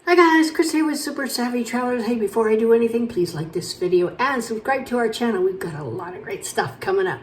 Hi guys, Chris here with Super Savvy Travelers. Hey, before I do anything, please like this video and subscribe to our channel. We've got a lot of great stuff coming up.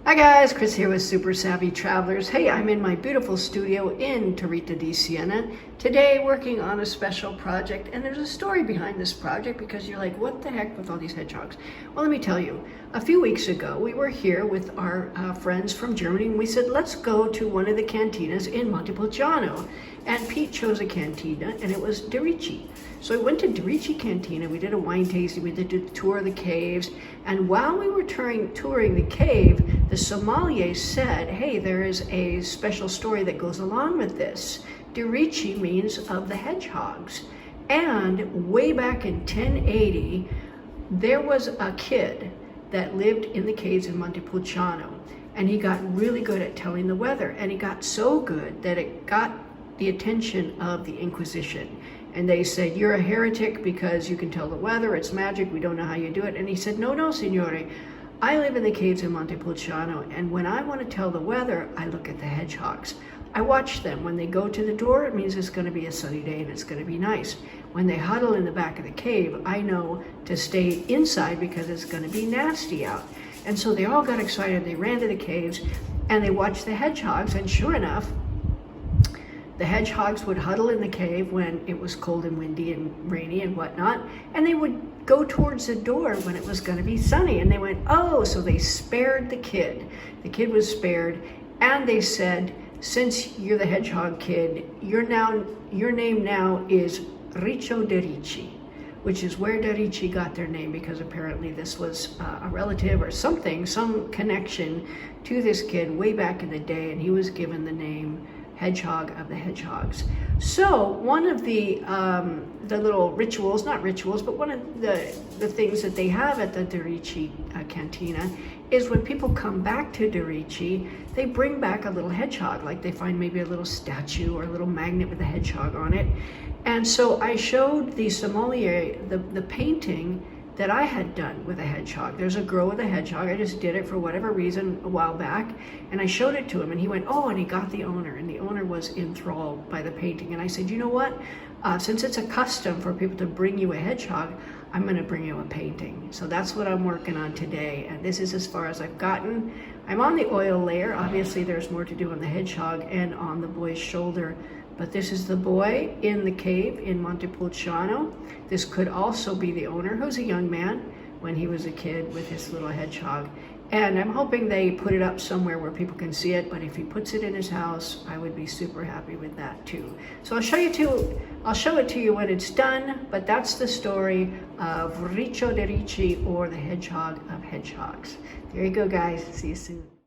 Hi guys, Chris here with Super Savvy Travelers. Hey, I'm in my beautiful studio in Torrita di Siena today working on a special project, and there's a story behind this project because you're like, what the heck with all these hedgehogs? Well, let me tell you. A few weeks ago, we were here with our friends from Germany, and we said, let's go to one of the cantinas in Montepulciano. And Pete chose a cantina, and it was Derici. So we went to Derici Cantina, we did a wine tasting, we did a tour of the caves, and while we were touring the cave, the sommelier said, hey, there is a special story that goes along with this. Derici means of the hedgehogs. And way back in 1080, there was a kid that lived in the caves in Montepulciano, and he got really good at telling the weather, and he got so good that it got the attention of the Inquisition. And they said, you're a heretic because you can tell the weather, it's magic, we don't know how you do it. And he said, no, signore, I live in the caves in Montepulciano, and when I want to tell the weather, I look at the hedgehogs. I watch them. When they go to the door, it means it's going to be a sunny day and it's going to be nice. When they huddle in the back of the cave, I know to stay inside because it's going to be nasty out. And so they all got excited. They ran to the caves and they watched the hedgehogs, and sure enough, the hedgehogs would huddle in the cave when it was cold and windy and rainy and whatnot, and they would go towards the door when it was going to be sunny. And they went, oh, so they spared the kid. The kid was spared, and they said, since you're the hedgehog kid, your name now is Riccio Derici, which is where Derici got their name, because apparently this was a relative or something, some connection to this kid way back in the day, and he was given the name Hedgehog of the Hedgehogs. So one of the little rituals, not rituals, but one of the things that they have at the Derici Cantina is when people come back to Derici, they bring back a little hedgehog, like they find maybe a little statue or a little magnet with a hedgehog on it. And so I showed the sommelier the painting that I had done with a hedgehog. There's a girl with a hedgehog. I just did it for whatever reason a while back, and I showed it to him, and he went, oh, and he got the owner, and the owner was enthralled by the painting. And I said, you know what? Since it's a custom for people to bring you a hedgehog, I'm gonna bring you a painting. So that's what I'm working on today, and this is as far as I've gotten. I'm on the oil layer. Obviously, there's more to do on the hedgehog and on the boy's shoulder. But this is the boy in the cave in Montepulciano. This could also be the owner, who's a young man when he was a kid with his little hedgehog. And I'm hoping they put it up somewhere where people can see it, but if he puts it in his house, I would be super happy with that too. So I'll show it to you when it's done, but that's the story of Riccio Derici, or the Hedgehog of Hedgehogs. There you go, guys. See you soon.